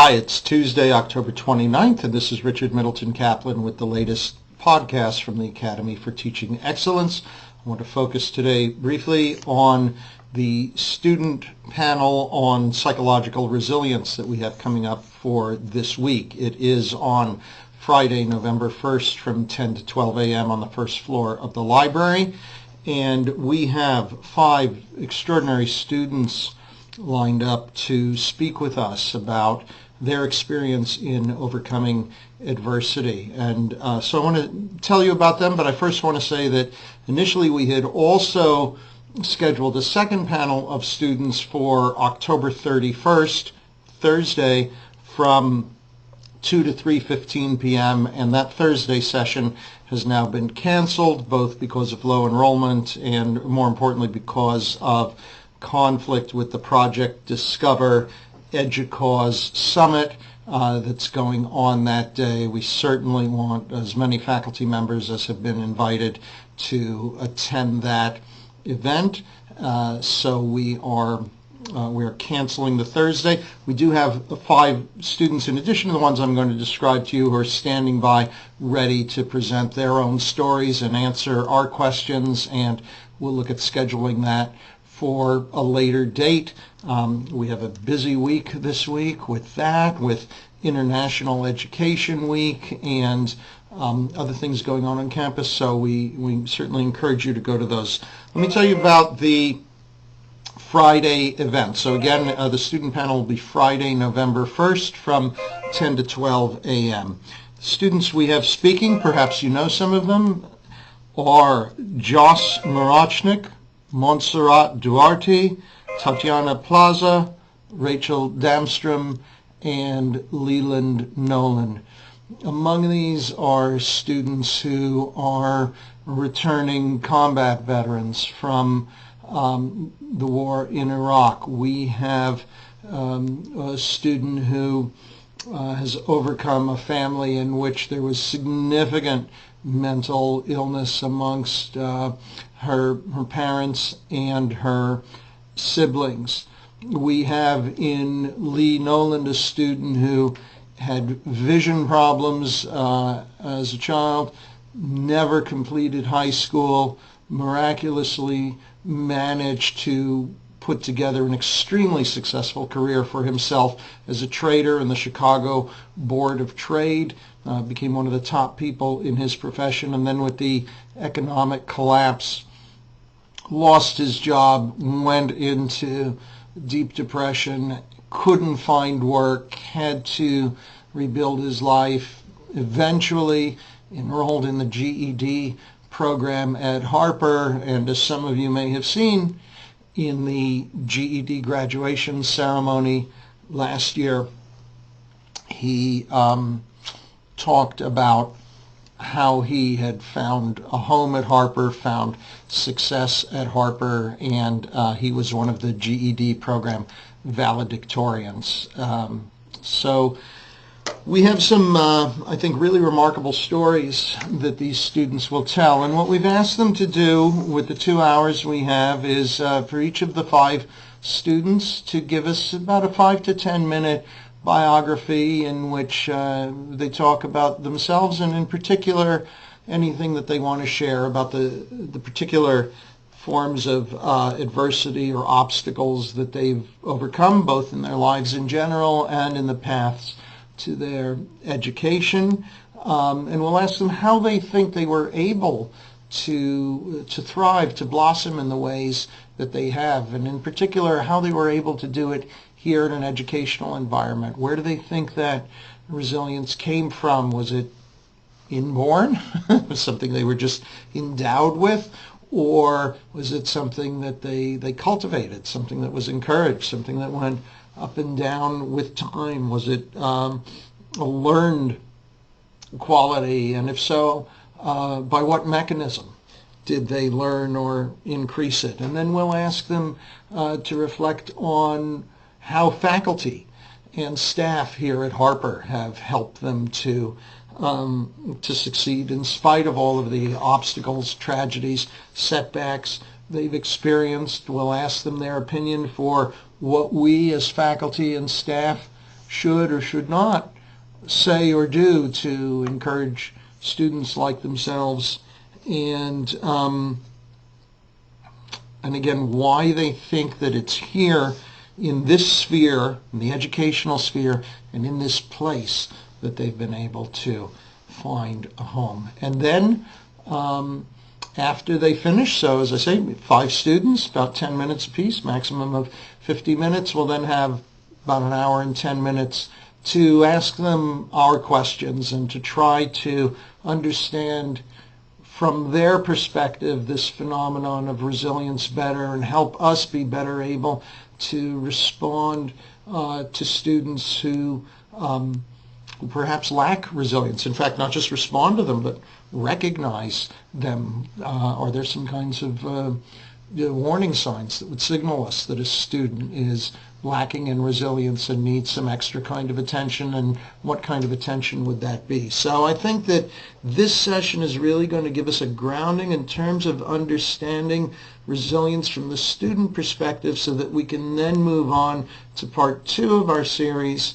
Hi, it's Tuesday, October 29th, and this is Richard Middleton Kaplan with the latest podcast from the Academy for Teaching Excellence. I want to focus today briefly on the student panel on psychological resilience that we have coming up for this week. It is on Friday, November 1st from 10 to 12 a.m. on the first floor of the library, and we have 5 extraordinary students lined up to speak with us about their experience in overcoming adversity. And so I want to tell you about them, but I first want to say that initially we had also scheduled a second panel of students for October 31st, Thursday, from 2 to 3:15 p.m., and that Thursday session has now been canceled, both because of low enrollment and, more importantly, because of conflict with the Project Discover EDUCAUSE Summit that's going on that day. We certainly want as many faculty members as have been invited to attend that event. So we are canceling the Thursday. We do have 5 students, in addition to the ones I'm going to describe to you, who are standing by ready to present their own stories and answer our questions, and we'll look at scheduling that for a later date. We have a busy week this week with that, with International Education Week and other things going on campus, so we certainly encourage you to go to those. Let me tell you about the Friday event. So again, the student panel will be Friday, November 1st from 10 to 12 a.m. Students we have speaking, perhaps you know some of them, are Joss Marachnik, Montserrat Duarte, Tatiana Plaza, Rachel Damstrom, and Leland Nolan. Among these are students who are returning combat veterans from the war in Iraq. We have a student who has overcome a family in which there was significant mental illness amongst her parents and her siblings. We have in Lee Noland a student who had vision problems as a child, never completed high school, miraculously managed to put together an extremely successful career for himself as a trader in the Chicago Board of Trade, became one of the top people in his profession, and then with the economic collapse lost his job, went into deep depression, couldn't find work, had to rebuild his life, eventually enrolled in the GED program at Harper, and as some of you may have seen in the GED graduation ceremony last year, he talked about how he had found a home at Harper, found success at Harper, and he was one of the GED program valedictorians. So we have some, I think, really remarkable stories that these students will tell. And what we've asked them to do with the 2 hours we have is for each of the 5 students to give us about a 5 to 10 minute biography in which they talk about themselves, and in particular anything that they want to share about the particular forms of adversity or obstacles that they've overcome, both in their lives in general and in the paths to their education. And we'll ask them how they think they were able to thrive, to blossom in the ways that they have, and in particular how they were able to do it here in an educational environment. Where do they think that resilience came from? Was it inborn? Something they were just endowed with? Or was it something that they cultivated, something that was encouraged, something that went up and down with time? Was it a learned quality? And if so, by what mechanism did they learn or increase it? And then we'll ask them to reflect on how faculty and staff here at Harper have helped them to succeed in spite of all of the obstacles, tragedies, setbacks they've experienced. We'll ask them their opinion for what we as faculty and staff should or should not say or do to encourage students like themselves, and again, why they think that it's here in this sphere, in the educational sphere, and in this place that they've been able to find a home. And then after they finish, so as I say, 5 students, about 10 minutes apiece, maximum of 50 minutes, we'll then have about an hour and 10 minutes to ask them our questions and to try to understand from their perspective this phenomenon of resilience better and help us be better able to respond to students who perhaps lack resilience. In fact, not just respond to them, but recognize them. Are there some kinds of warning signs that would signal us that a student is lacking in resilience and needs some extra kind of attention, and what kind of attention would that be? So I think that this session is really going to give us a grounding in terms of understanding resilience from the student perspective, so that we can then move on to part 2 of our series,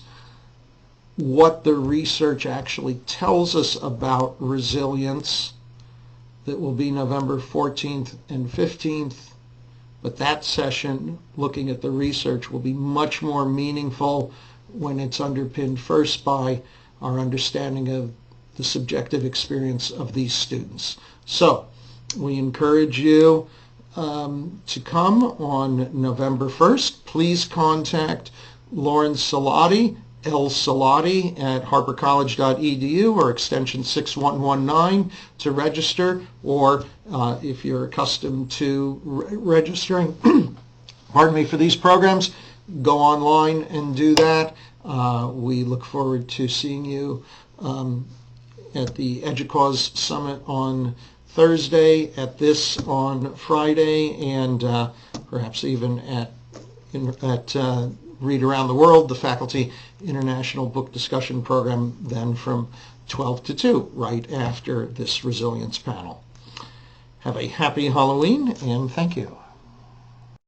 what the research actually tells us about resilience. That will be November 14th and 15th. But that session, looking at the research, will be much more meaningful when it's underpinned first by our understanding of the subjective experience of these students. So we encourage you to come on November 1st. Please contact Lauren Salati, lsalati at harpercollege.edu or extension 6119 to register, or if you're accustomed to registering pardon me, for these programs, go online and do that. We look forward to seeing you at the EDUCAUSE Summit on Thursday, at this on Friday, and perhaps even at Read Around the World, the Faculty International Book Discussion Program, then from 12 to 2, right after this resilience panel. Have a happy Halloween, and thank you.